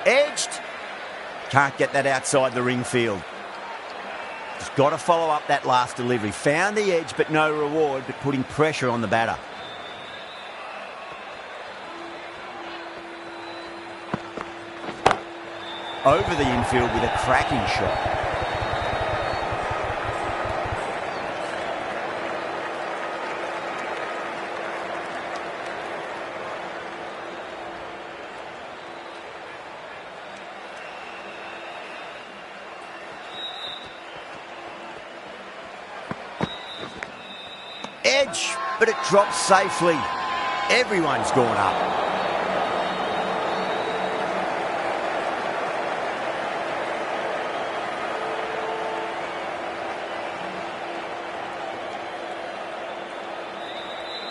Edged. Can't get that outside the ring field. He's got to follow up that last delivery. Found the edge, but no reward, but putting pressure on the batter. Over the infield with a cracking shot. Edge, but it drops safely. Everyone's gone up.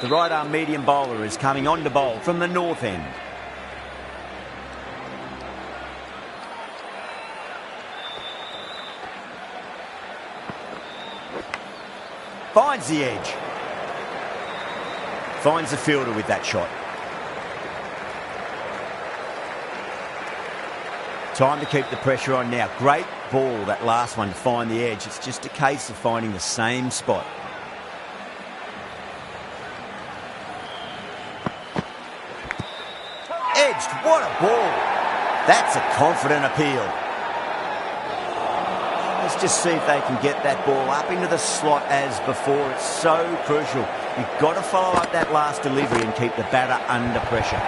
The right-arm medium bowler is coming on to bowl from the north end. Finds the edge. Finds the fielder with that shot. Time to keep the pressure on now. Great ball, that last one, to find the edge. It's just a case of finding the same spot. Edged. What a ball. That's a confident appeal. Let's just see if they can get that ball up into the slot as before. It's so crucial. You've got to follow up that last delivery and keep the batter under pressure.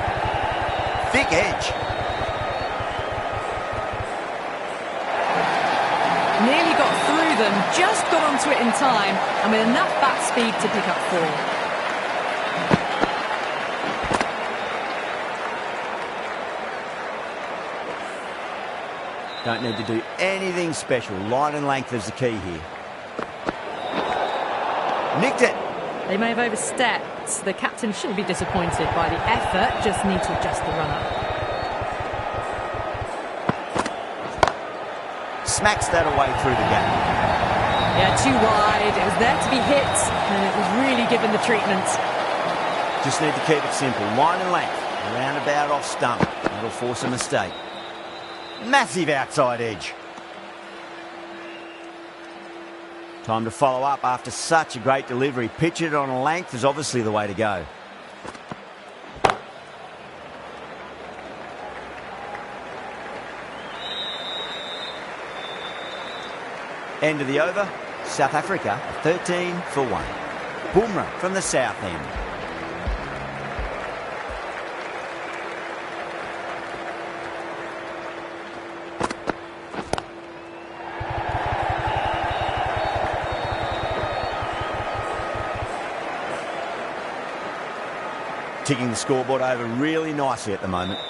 Thick edge. Nearly got through them, just got onto it in time, and with enough bat speed to pick up 4. Don't need to do anything special. Line and length is the key here. Nicked it. They may have overstepped. The captain shouldn't be disappointed by the effort, just need to adjust the run-up. Smacks that away through the gap. Yeah, too wide. It was there to be hit, and it was really given the treatment. Just need to keep it simple. Line and length. Roundabout off stump. That'll force a mistake. Massive outside edge. Time to follow up after such a great delivery. Pitch it on a length is obviously the way to go. End of the over. South Africa 13 for 1. Bumrah from the south end. Ticking the scoreboard over really nicely at the moment.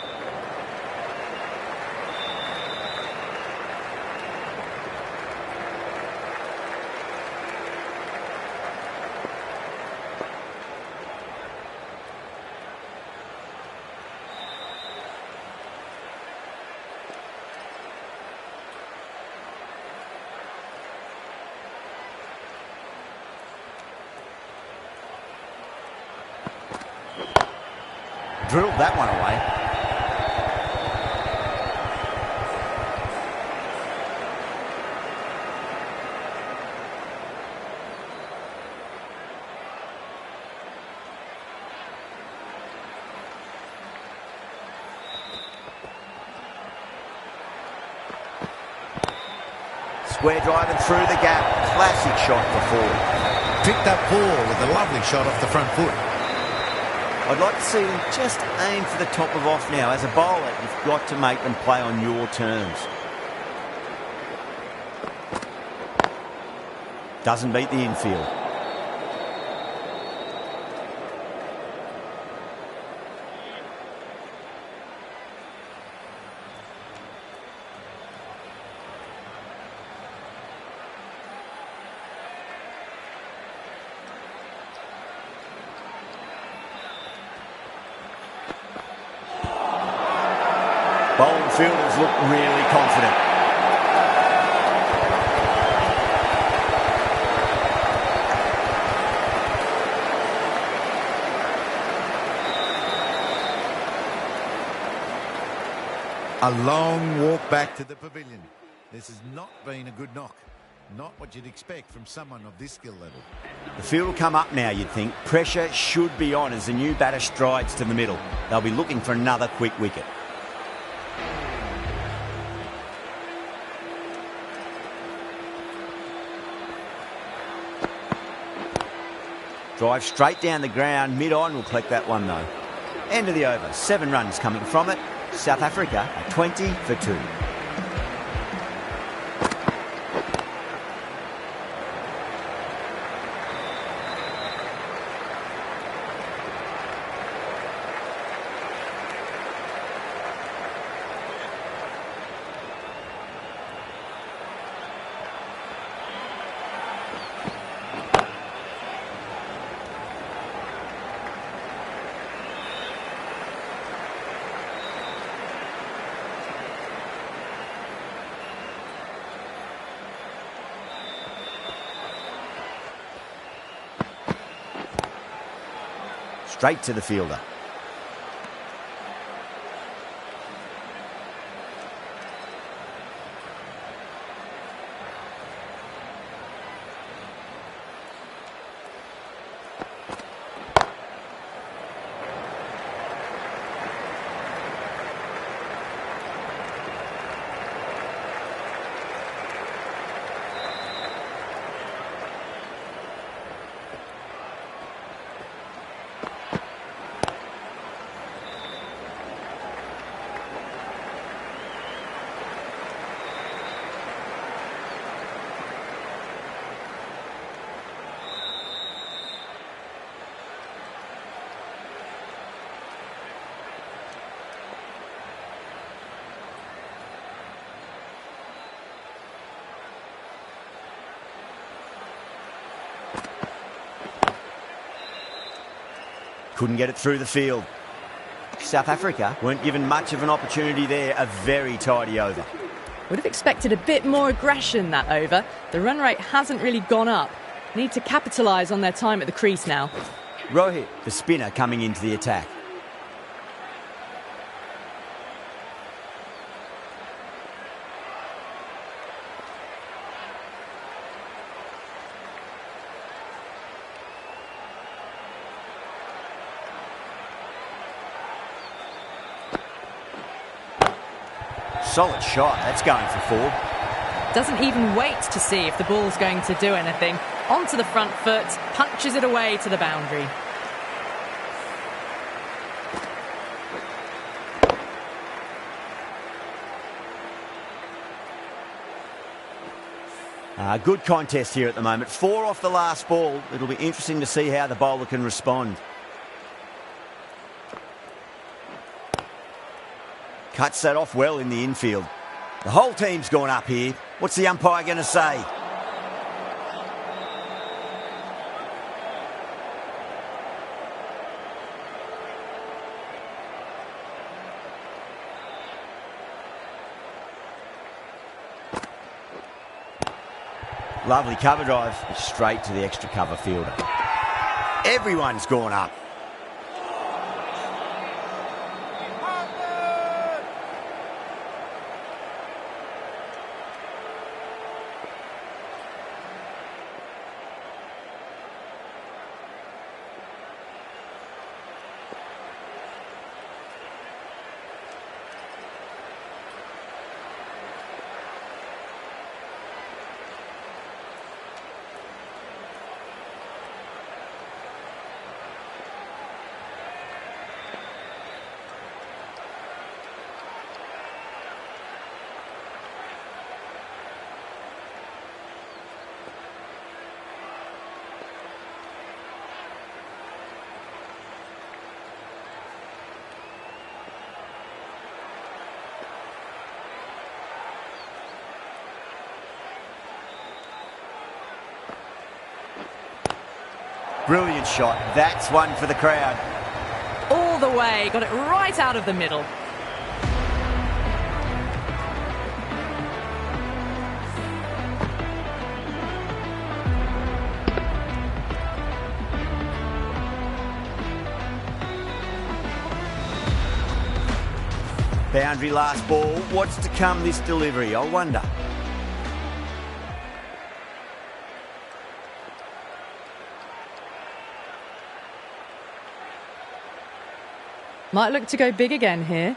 Drilled that one away. Square driving through the gap. Classic shot for 4. Picked up ball with a lovely shot off the front foot. I'd like to see them just aim for the top of off now. As a bowler, you've got to make them play on your terms. Doesn't beat the infield. Bowling fielders look really confident. A long walk back to the pavilion. This has not been a good knock. Not what you'd expect from someone of this skill level. The field will come up now, you'd think. Pressure should be on as the new batter strides to the middle. They'll be looking for another quick wicket. Drive straight down the ground. Mid-on will collect that one, though. End of the over. 7 runs coming from it. South Africa are 20 for 2. Straight to the fielder. Couldn't get it through the field. South Africa weren't given much of an opportunity there. A very tidy over. Would have expected a bit more aggression that over. The run rate hasn't really gone up. Need to capitalise on their time at the crease now. Rohit, the spinner, coming into the attack. Solid shot. That's going for 4. Doesn't even wait to see if the ball's going to do anything. Onto the front foot, punches it away to the boundary. Good contest here at the moment. 4 off the last ball. It'll be interesting to see how the bowler can respond. Cuts that off well in the infield. The whole team's gone up here. What's the umpire going to say? Lovely cover drive, straight to the extra cover fielder. Everyone's gone up. Brilliant shot. That's one for the crowd. All the way, got it right out of the middle. Boundary last ball. What's to come this delivery, I wonder. Might look to go big again here.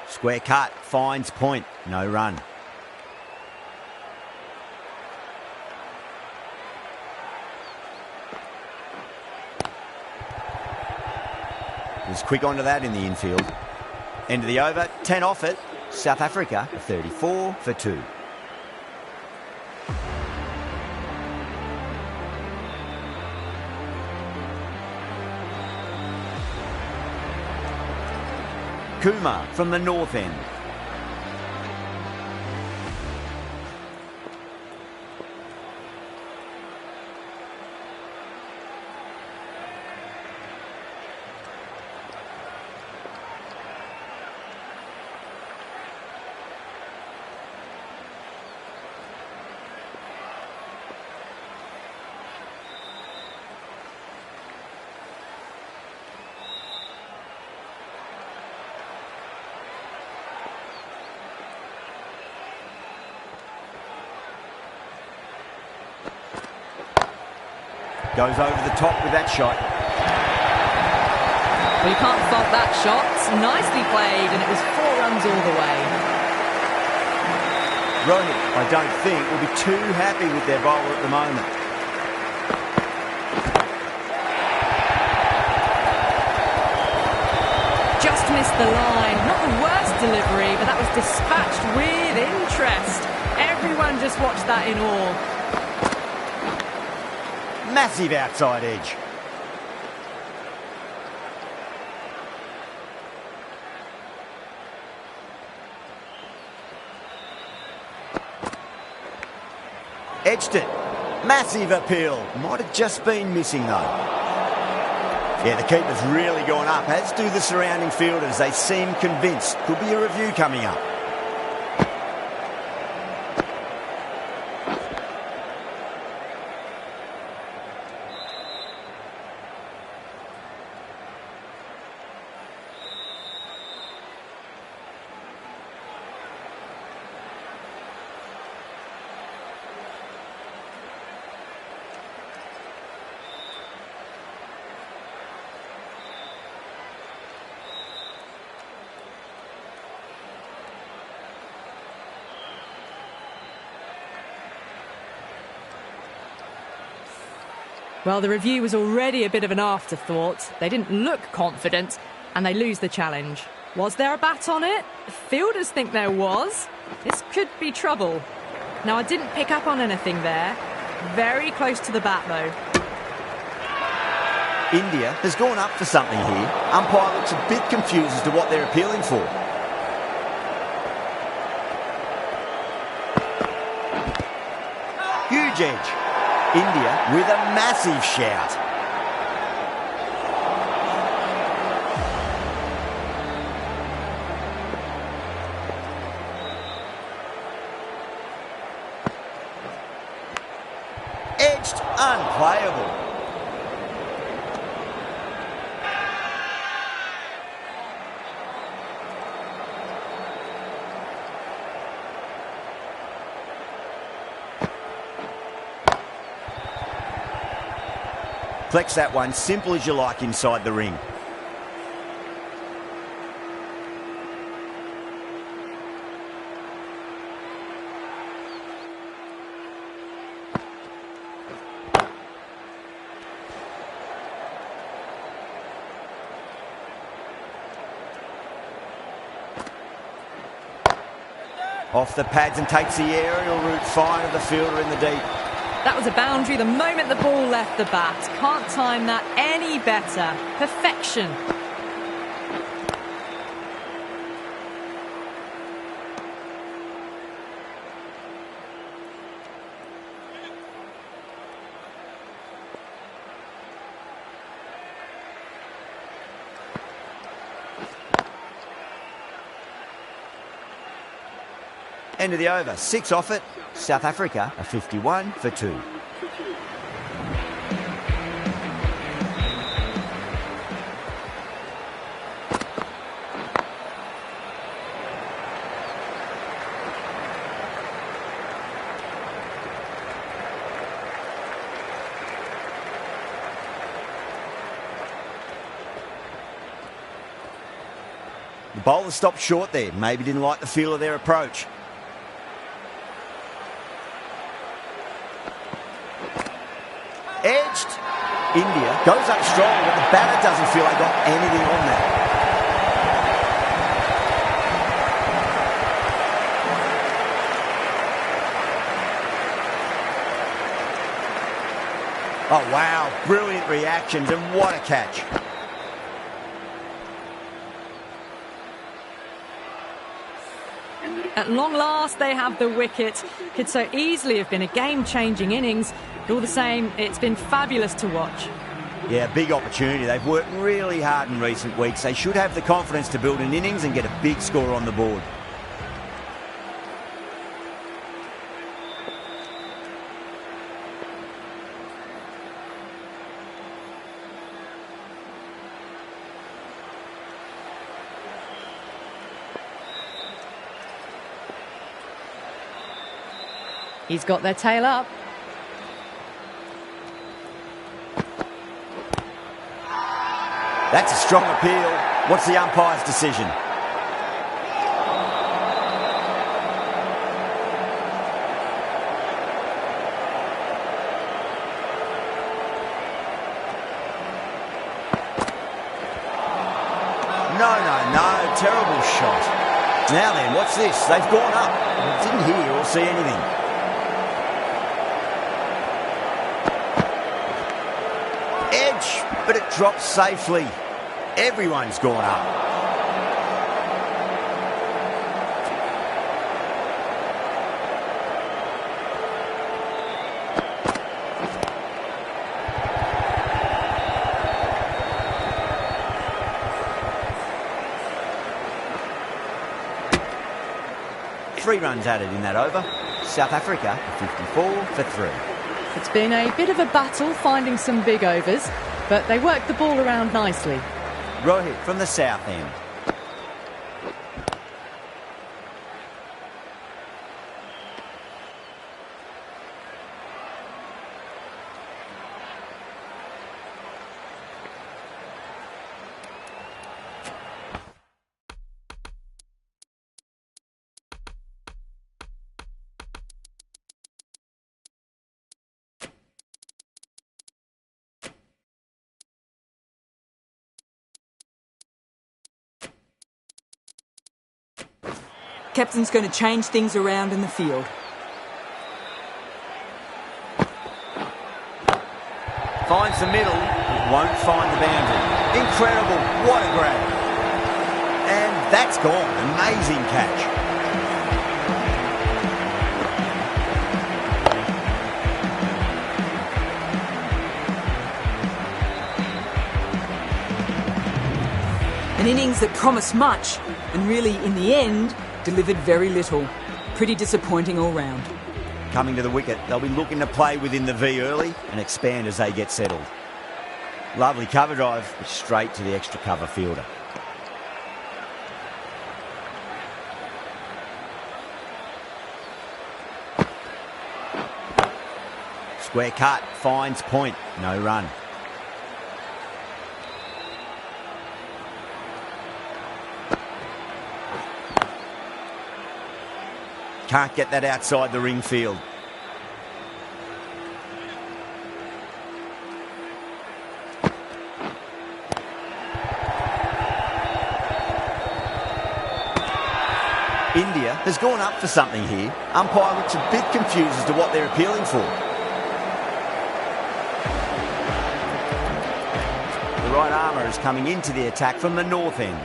Square cut, finds point, no run. Was quick onto that in the infield. End of the over, 10 off it. South Africa, 34 for 2. Kumar from the north end. Goes over the top with that shot. Well, you can't fault that shot. Nicely played, and it was 4 runs all the way. Rohit, I don't think, will be too happy with their bowler at the moment. Just missed the line. Not the worst delivery, but that was dispatched with interest. Everyone just watched that in awe. Massive outside edge. Edged it. Massive appeal. Might have just been missing though. Yeah, the keeper's really gone up, as do the surrounding fielders. They seem convinced. Could be a review coming up. Well, the review was already a bit of an afterthought. They didn't look confident, and they lose the challenge. Was there a bat on it? Fielders think there was. This could be trouble. Now, I didn't pick up on anything there. Very close to the bat, though. India has gone up for something here. Umpire looks a bit confused as to what they're appealing for. Huge edge. India with a massive shout. Edged, unplayable. Flex that one, simple as you like inside the ring. Off the pads and takes the aerial route fine of the fielder in the deep. That was a boundary the moment the ball left the bat. Can't time that any better. Perfection. End of the over, 6 off it. South Africa are 51 for 2. The bowler stopped short there. Maybe didn't like the feel of their approach. Edged. India goes up strong, but the batter doesn't feel they got anything on that. Oh, wow. Brilliant reactions, and what a catch. At long last, they have the wicket. Could so easily have been a game-changing innings. But all the same, it's been fabulous to watch. Yeah, big opportunity. They've worked really hard in recent weeks. They should have the confidence to build an innings and get a big score on the board. He's got their tail up. That's a strong appeal. What's the umpire's decision? No. Terrible shot. Now then, what's this? They've gone up. Didn't hear or see anything. Edge, but it drops safely. Everyone's gone up. Three runs added in that over. South Africa 54 for 3. It's been a bit of a battle finding some big overs, but they worked the ball around nicely. Rohit from the south end. Captain's going to change things around in the field. Finds the middle, but won't find the boundary. Incredible, what a grab. And that's gone, amazing catch. An innings that promised much, and really, in the end, delivered very little. Pretty disappointing all round. Coming to the wicket, they'll be looking to play within the V early and expand as they get settled. Lovely cover drive, but straight to the extra cover fielder. Square cut, finds point, no run. Can't get that outside the ring field. India has gone up for something here. Umpire looks a bit confused as to what they're appealing for. The right armour is coming into the attack from the north end.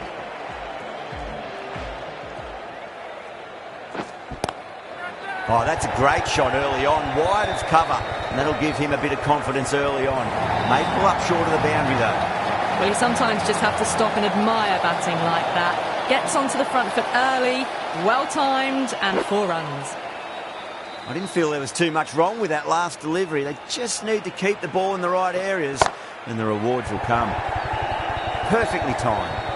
Oh, that's a great shot early on, wide of cover, and that'll give him a bit of confidence early on. May pull up short of the boundary though. Well, you sometimes just have to stop and admire batting like that. Gets onto the front foot early, well-timed, and 4 runs. I didn't feel there was too much wrong with that last delivery. They just need to keep the ball in the right areas, and the rewards will come. Perfectly timed.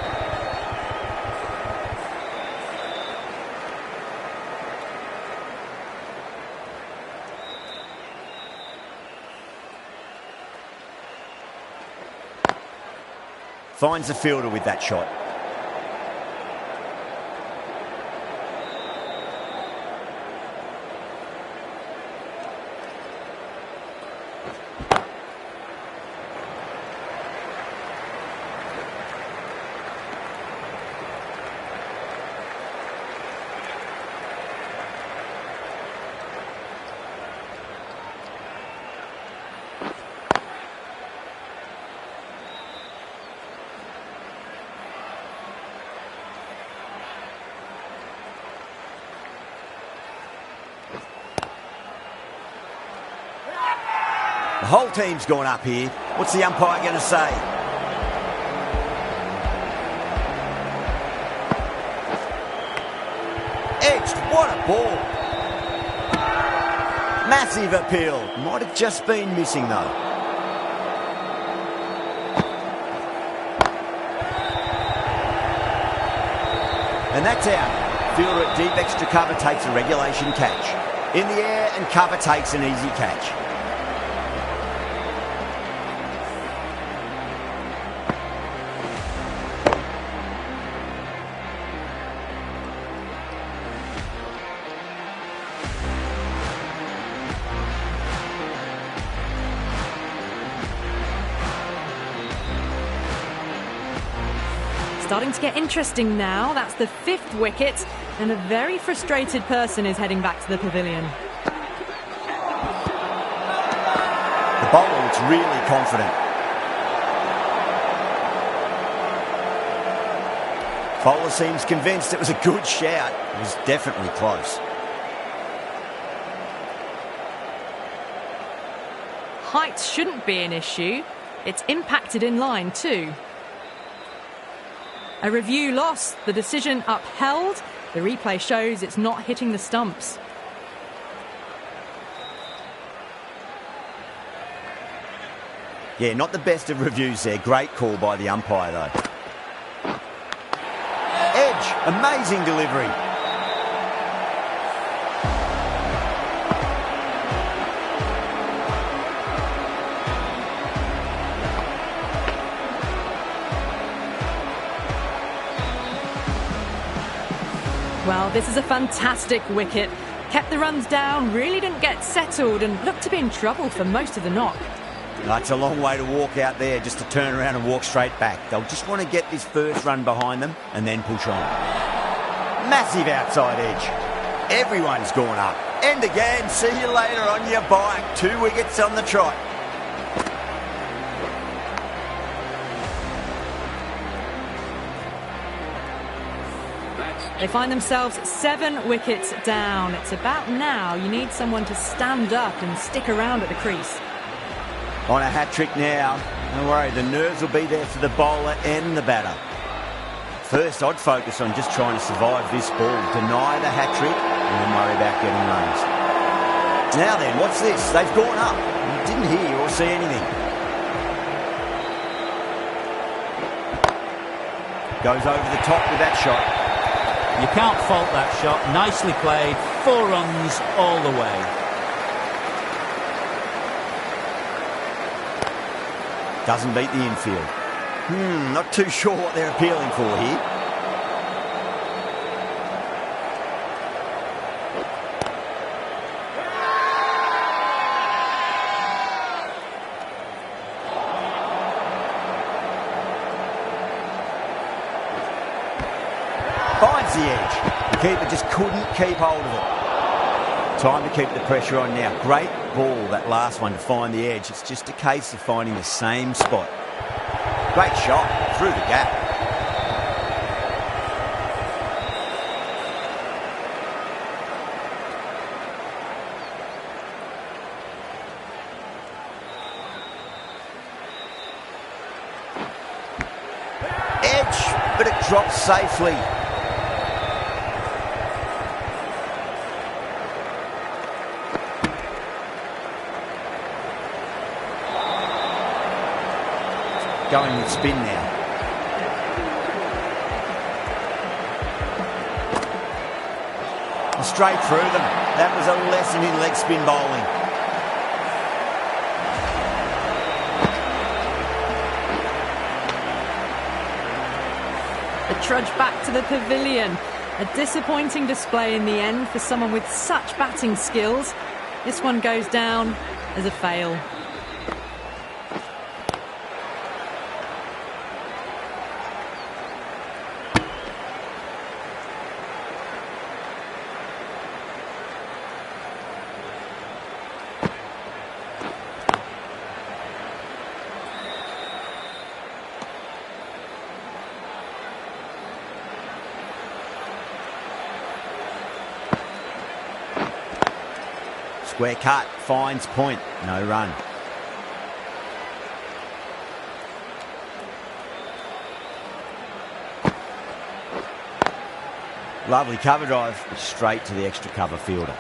Finds the fielder with that shot. The whole team's gone up here. What's the umpire going to say? Edged. What a ball. Massive appeal. Might have just been missing, though. And that's out. Fielder at deep extra cover takes a regulation catch. In the air and cover takes an easy catch. Starting to get interesting now. That's the 5th wicket, and a very frustrated person is heading back to the pavilion. The bowler looks really confident. Bowler seems convinced it was a good shout. It was definitely close. Height shouldn't be an issue. It's impacted in line too. A review lost, the decision upheld. The replay shows it's not hitting the stumps. Yeah, not the best of reviews there. Great call by the umpire, though. Edge, amazing delivery. Well, this is a fantastic wicket. Kept the runs down, really didn't get settled, and looked to be in trouble for most of the knock. That's a long way to walk out there just to turn around and walk straight back. They'll just want to get this first run behind them and then push on. Massive outside edge. Everyone's gone up. And again, see you later on your bike. 2 wickets on the trot. They find themselves 7 wickets down. It's about now you need someone to stand up and stick around at the crease. On a hat-trick now. Don't worry, the nerves will be there for the bowler and the batter. First, I'd focus on just trying to survive this ball, deny the hat-trick, and then worry about getting runs. Now then, what's this? They've gone up. You didn't hear or see anything. Goes over the top with that shot. You can't fault that shot. Nicely played. 4 runs all the way. Doesn't beat the infield. Not too sure what they're appealing for here. Finds the edge. The keeper just couldn't keep hold of it. Time to keep the pressure on now. Great ball, that last one, to find the edge. It's just a case of finding the same spot. Great shot through the gap. Edge, but it drops safely. Going with spin now. Straight through them. That was a lesson in leg spin bowling. The trudge back to the pavilion. A disappointing display in the end for someone with such batting skills. This one goes down as a fail. Square cut, finds point, no run. Lovely cover drive, straight to the extra cover fielder.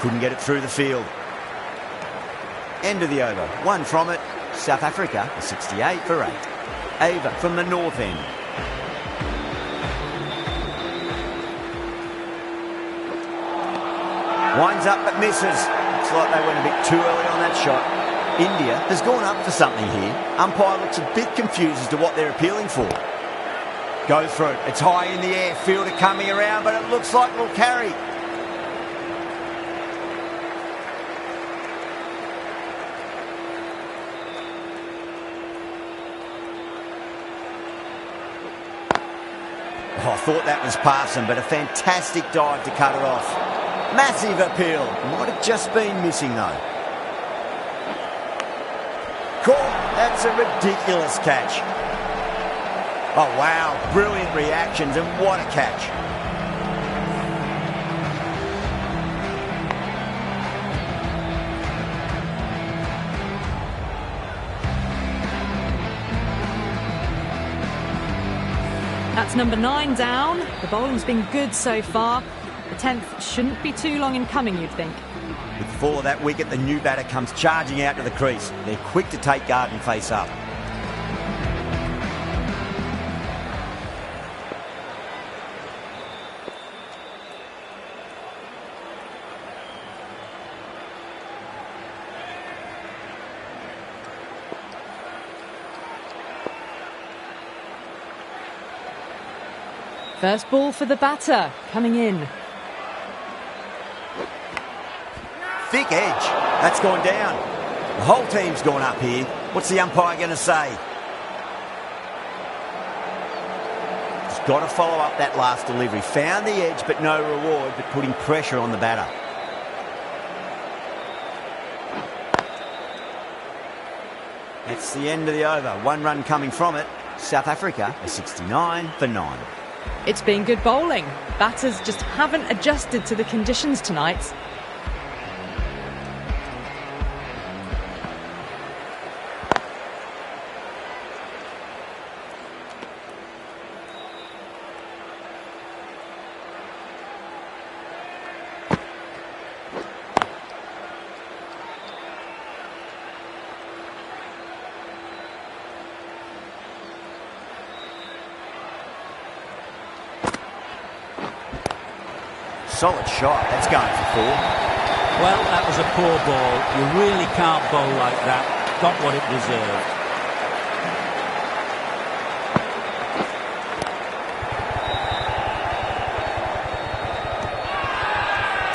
Couldn't get it through the field. End of the over. One from it. South Africa, a 68 for 8. Ava from the north end. Winds up but misses. Looks like they went a bit too early on that shot. India has gone up for something here. Umpire looks a bit confused as to what they're appealing for. Go for it. It's high in the air. Fielder coming around, but it looks like it'll carry. Oh, I thought that was passing, but a fantastic dive to cut it off. Massive appeal. Might have just been missing, though. Caught. That's a ridiculous catch. Oh, wow. Brilliant reactions, and what a catch. That's number 9 down. The bowling's been good so far. The 10th shouldn't be too long in coming, you'd think. With the fall of that wicket, the new batter comes charging out to the crease. They're quick to take guard and face up. First ball for the batter, coming in. Thick edge. That's gone down. The whole team's gone up here. What's the umpire going to say? He's got to follow up that last delivery. Found the edge, but no reward, but putting pressure on the batter. That's the end of the over. 1 run coming from it. South Africa, a 69 for 9. It's been good bowling. Batters just haven't adjusted to the conditions tonight. Solid shot. That's going for 4. Well, that was a poor ball. You really can't bowl like that. Got what it deserved.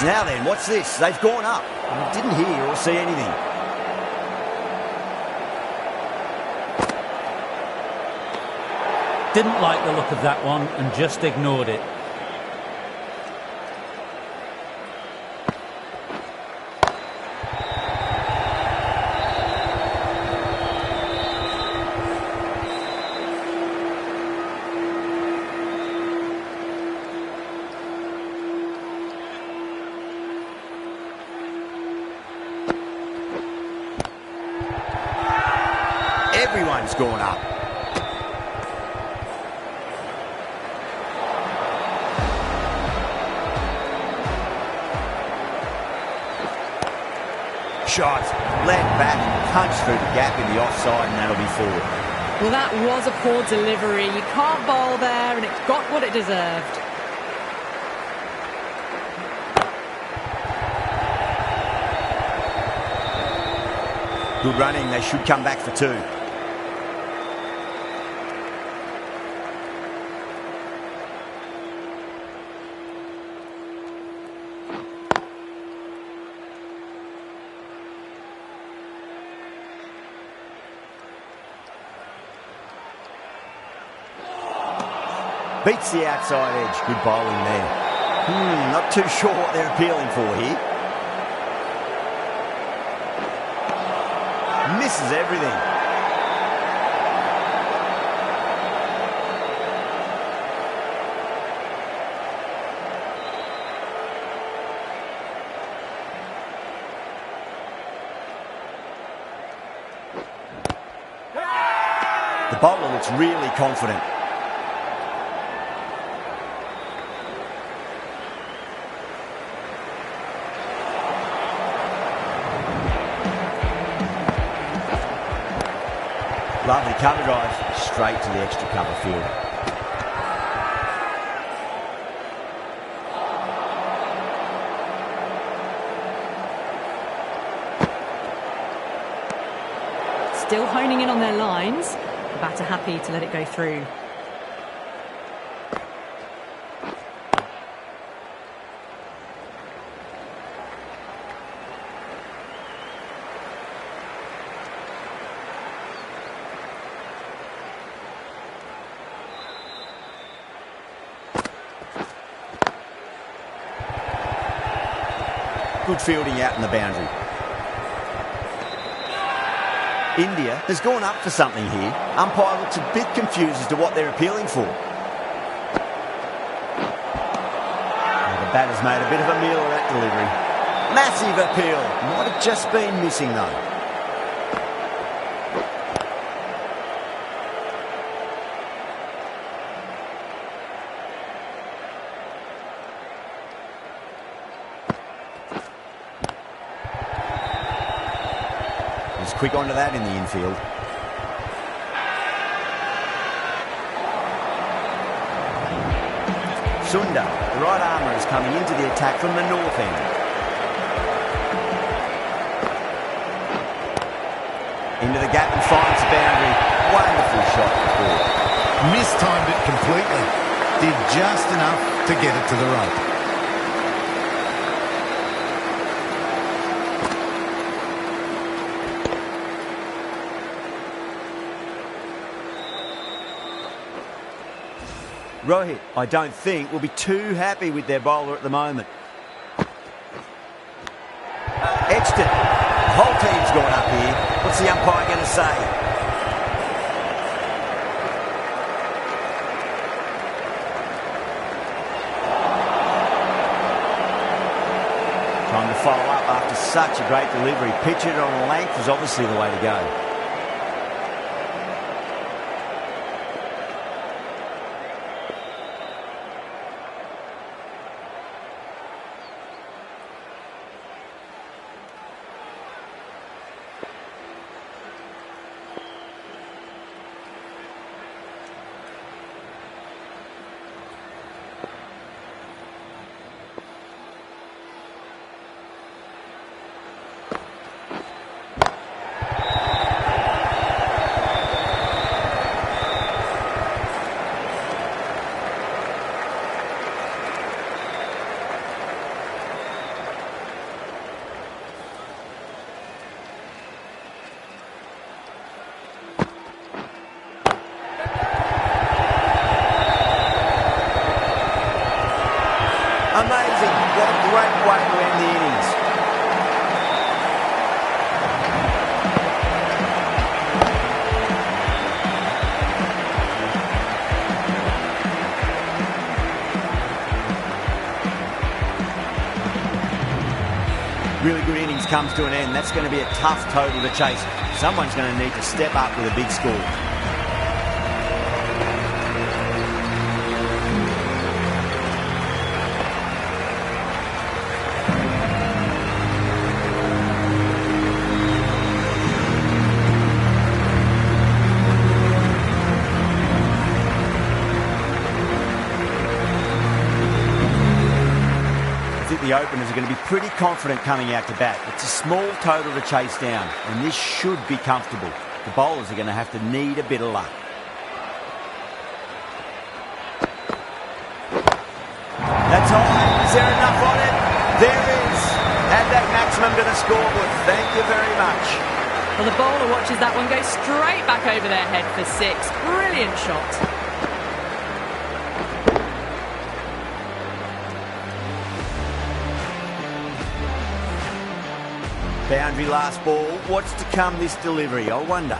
Now then, what's this? They've gone up. I didn't hear or see anything. Didn't like the look of that one and just ignored it. Everyone's gone up. Shot, led back, punched through the gap in the offside, and that'll be 4. Well, that was a poor delivery. You can't bowl there, and it got what it deserved. Good running. They should come back for 2. Beats the outside edge. Good bowling there. Not too sure what they're appealing for here. Misses everything. The bowler looks really confident. Lovely cover drive, straight to the extra cover field. Still honing in on their lines. The batter happy to let it go through. Good fielding out in the boundary. India has gone up for something here. Umpire looks a bit confused as to what they're appealing for. The batter's made a bit of a meal of that delivery. Massive appeal. Might have just been missing though. Quick onto that in the infield. Sundar, the right armour, is coming into the attack from the north end. Into the gap and finds the boundary. Wonderful shot for four. Mistimed it completely. Did just enough to get it to the rope. Rohit, I don't think, will be too happy with their bowler at the moment. Edged it. The whole team's gone up here. What's the umpire going to say? Trying to follow up after such a great delivery. Pitching it on length is obviously the way to go. Amazing. What a great way to end the innings. Really good innings comes to an end. That's going to be a tough total to chase. Someone's going to need to step up with a big score. The openers are going to be pretty confident coming out to bat. It's a small total to chase down, and this should be comfortable. The bowlers are going to have to need a bit of luck. That's high. Is there enough on it? There is. Add that maximum to the scoreboard. Thank you very much. Well, the bowler watches that one go straight back over their head for six. Brilliant shot. Boundary last ball. What's to come this delivery, I wonder?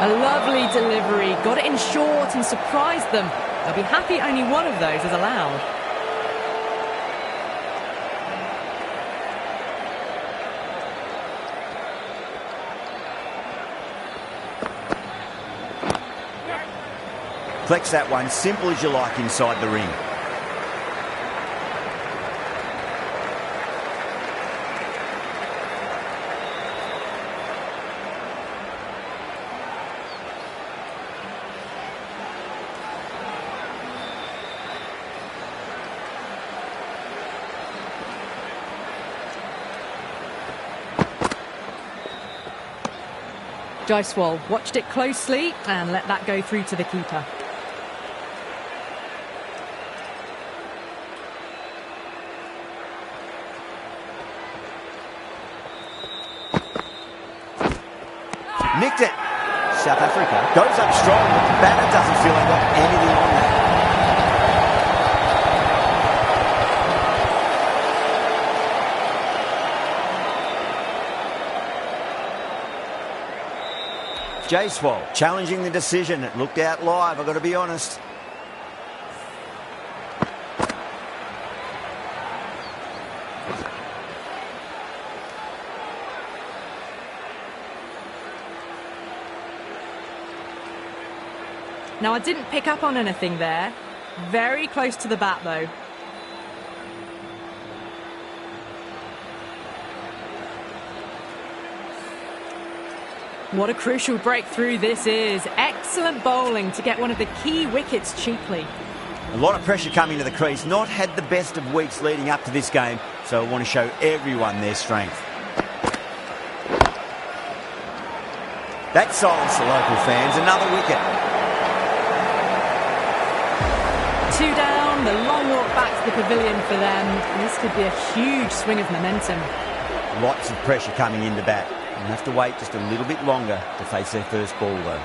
A lovely delivery. Got it in short and surprised them. They'll be happy only one of those is allowed. Collects that one, simple as you like, inside the ring. Jaiswal watched it closely and let that go through to the keeper. Nicked it. South Africa goes up strong, but the batter doesn't feel like got anything on that. Jaiswal challenging the decision. It looked out live, I've got to be honest. Now, I didn't pick up on anything there. Very close to the bat, though. What a crucial breakthrough this is. Excellent bowling to get one of the key wickets cheaply. A lot of pressure coming to the crease. Not had the best of weeks leading up to this game, so I want to show everyone their strength. That silenced the local fans. Another wicket. 2 down, the long walk back to the pavilion for them. This could be a huge swing of momentum. Lots of pressure coming into bat. They'll have to wait just a little bit longer to face their first ball, though.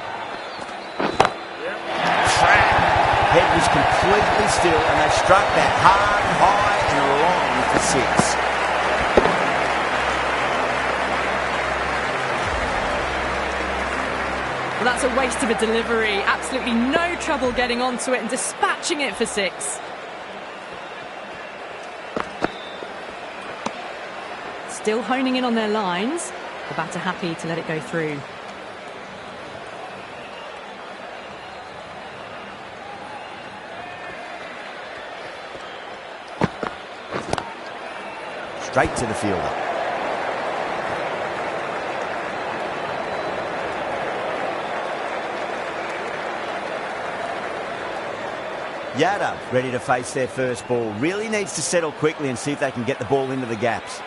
Head was completely still, and they struck that hard, high and long for 6. Well, that's a waste of a delivery. Absolutely no trouble getting onto it and dispatching it for 6. Still honing in on their lines. The batter happy to let it go through. Straight to the fielder. Yadav ready to face their first ball. Really needs to settle quickly and see if they can get the ball into the gaps.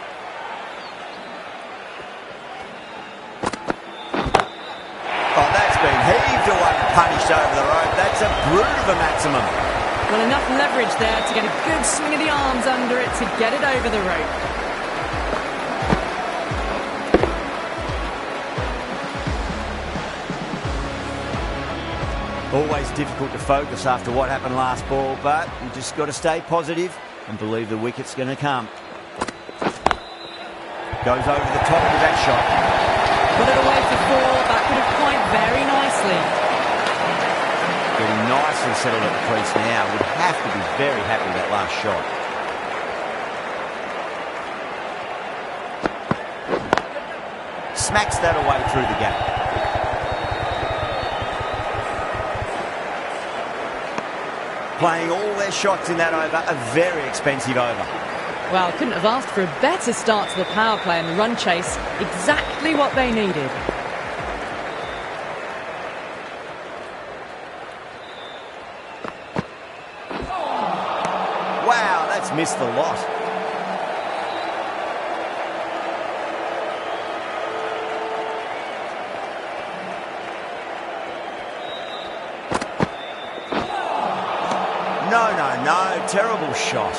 Oh, that's been heaved away and punished over the rope. That's a brute of a maximum. Well, enough leverage there to get a good swing of the arms under it to get it over the rope. Always difficult to focus after what happened last ball, but you just got to stay positive and believe the wicket's going to come. Goes over the top with that shot. Put it away for 4. That could have quite very nicely. Getting nicely settled at the crease now. Would have to be very happy with that last shot. Smacks that away through the gap. Playing all their shots in that over, a very expensive over. Well, couldn't have asked for a better start to the power play and the run chase. Exactly what they needed. Wow, that's missed the lot. No, terrible shot.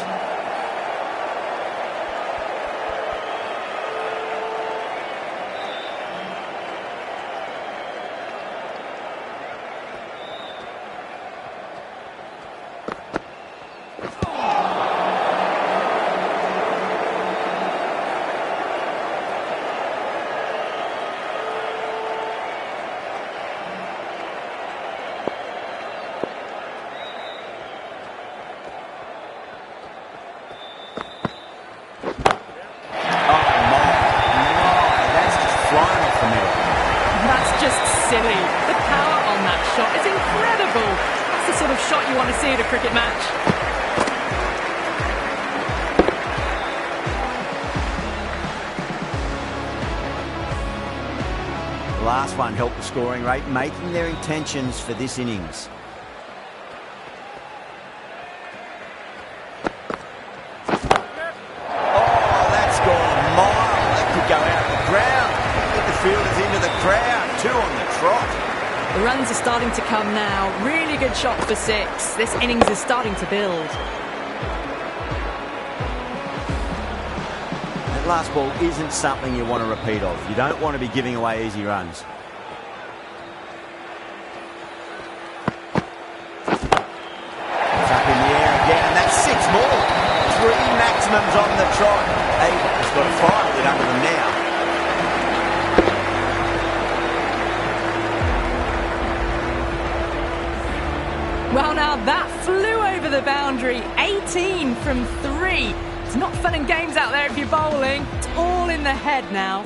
what you want to see at a cricket match. The last one helped the scoring rate, making their intentions for this innings. Oh, that's gone a mile. That could go out the ground. Get the fielders into the crowd. 2 on the trot. The runs are starting to come now. Really good shot for 6. This innings is starting to build. That last ball isn't something you want to repeat of. You don't want to be giving away easy runs. It's up in the air again, and that's 6 more. 3 maximums on the trot. Has got a fire lit under them now. Well, now that flew over the boundary. 18 from 3. It's not fun and games out there if you're bowling. It's all in the head now.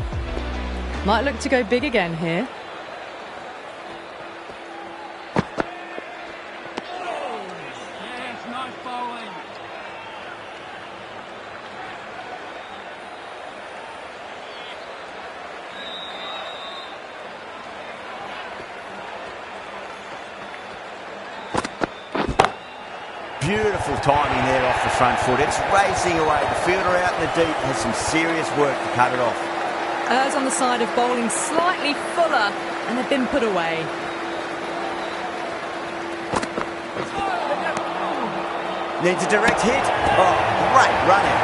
Might look to go big again here. Yes, nice bowling. Beautiful timing there off the front foot. It's racing away. The fielder out in the deep has some serious work to cut it off. Errs on the side of bowling slightly fuller, and they've been put away. Needs a direct hit. Oh, great running.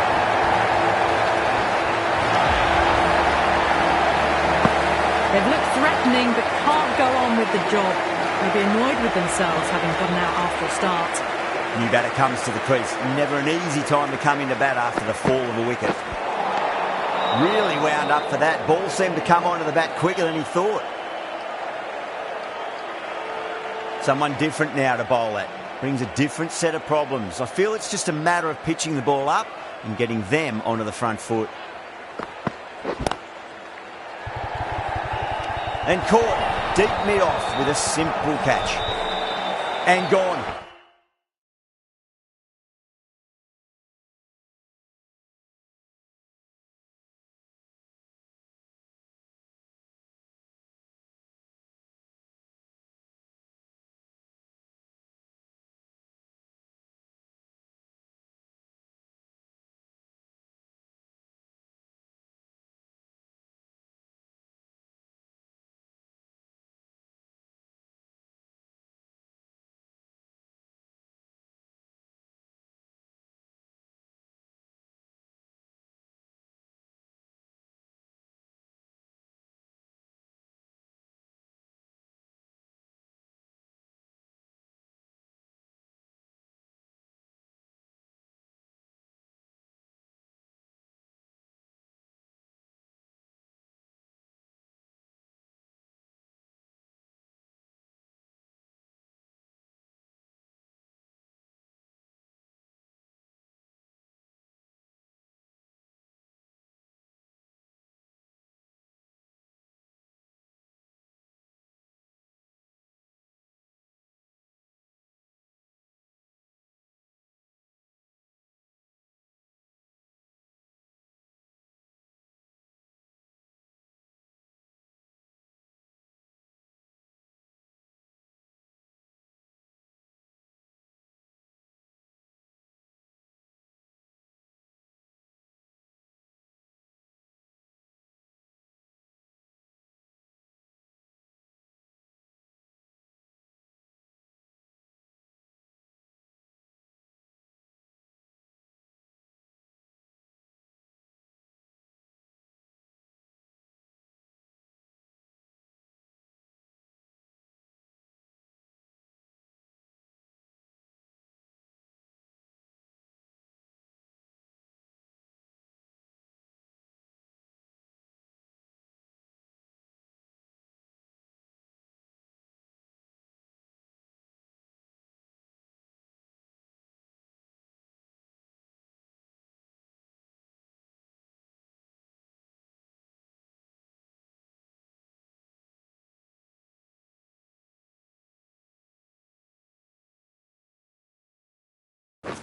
They've looked threatening, but can't go on with the job. They'll be annoyed with themselves having gotten out after a start. New batter comes to the crease. Never an easy time to come into bat after the fall of a wicket. Really wound up for that. Ball seemed to come onto the bat quicker than he thought. Someone different now to bowl at. Brings a different set of problems. I feel it's just a matter of pitching the ball up and getting them onto the front foot. And caught deep mid-off with a simple catch. And gone.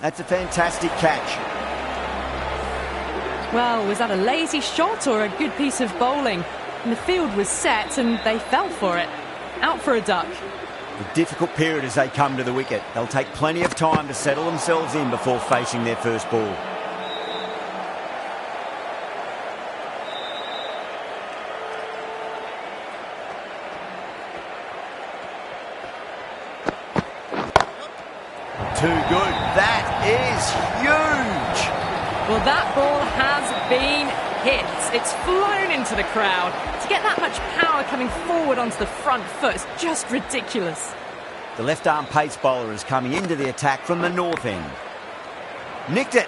That's a fantastic catch. Well, was that a lazy shot or a good piece of bowling? And the field was set and they fell for it. Out for a duck. A difficult period as they come to the wicket. They'll take plenty of time to settle themselves in before facing their first ball. Too good. That is huge. Well, that ball has been hit. It's flown into the crowd. To get that much power coming forward onto the front foot is just ridiculous. The left-arm pace bowler is coming into the attack from the north end. Nicked it.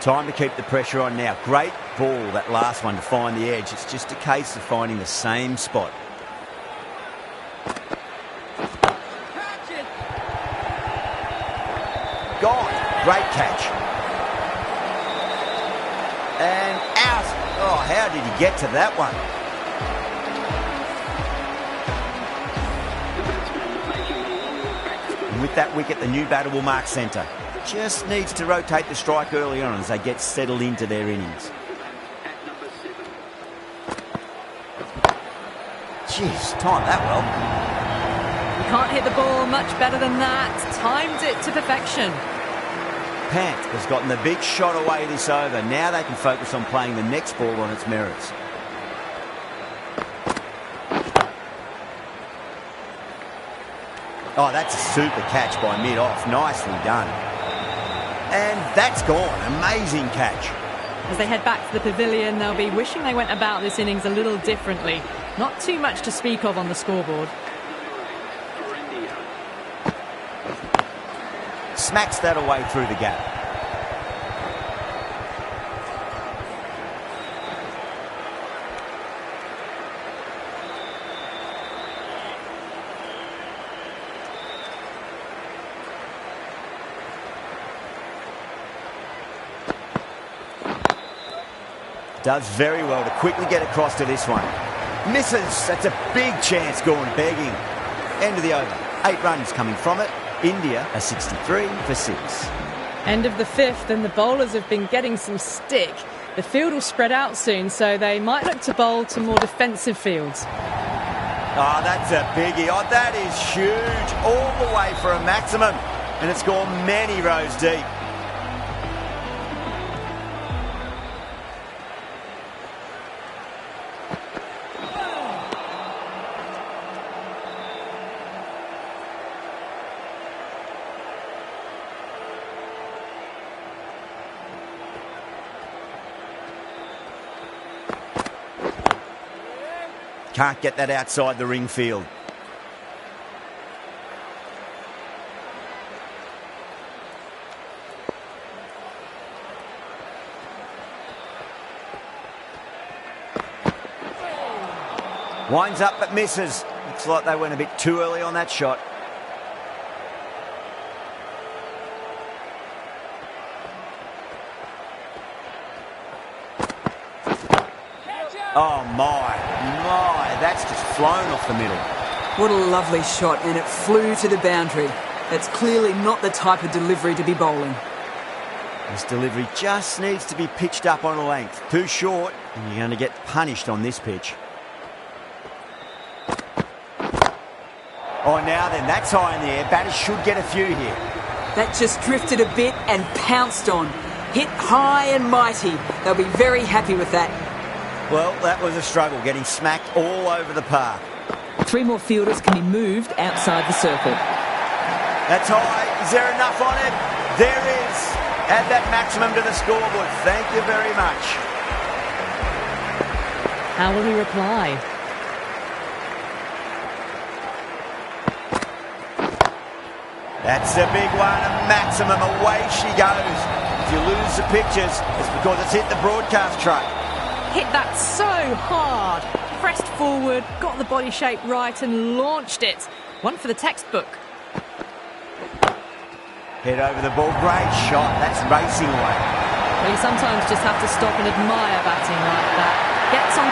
Time to keep the pressure on now. Great ball, that last one, to find the edge. It's just a case of finding the same spot. Gone. Great catch. And out. Oh, how did he get to that one? And with that wicket, the new batter will mark centre. Just needs to rotate the strike early on as they get settled into their innings. Jeez, timed that well. You can't hit the ball much better than that. Timed it to perfection. Pant has gotten the big shot away this over. Now they can focus on playing the next ball on its merits. Oh, that's a super catch by mid-off. Nicely done. And that's gone. Amazing catch. As they head back to the pavilion, they'll be wishing they went about this innings a little differently. Not too much to speak of on the scoreboard. Smacks that away through the gap. Does very well to quickly get across to this one. Misses. That's a big chance gone begging. End of the over. 8 runs coming from it. India are 63 for 6. End of the 5th, and the bowlers have been getting some stick. The field will spread out soon, so they might look to bowl to more defensive fields. Oh, that's a biggie. Oh, that is huge. All the way for a maximum. And it's gone many rows deep. Can't get that outside the ring field. Winds up but misses. Looks like they went a bit too early on that shot. Oh my, that's just flown off the middle. What a lovely shot, and it flew to the boundary. That's clearly not the type of delivery to be bowling. This delivery just needs to be pitched up on a length. Too short, and you're going to get punished on this pitch. Oh, now then, that's high in the air. Batters should get a few here. That just drifted a bit and pounced on. Hit high and mighty. They'll be very happy with that. Well, that was a struggle, getting smacked all over the park. 3 more fielders can be moved outside the circle. That's high. Is there enough on it? There is. Add that maximum to the scoreboard. Thank you very much. How will he reply? That's a big one. A maximum. Away she goes. If you lose the pictures, it's because it's hit the broadcast truck. Hit that so hard. Pressed forward, got the body shape right and launched it. One for the textbook. Head over the ball. Great shot. That's racing away. Well, you sometimes just have to stop and admire batting like that. Gets on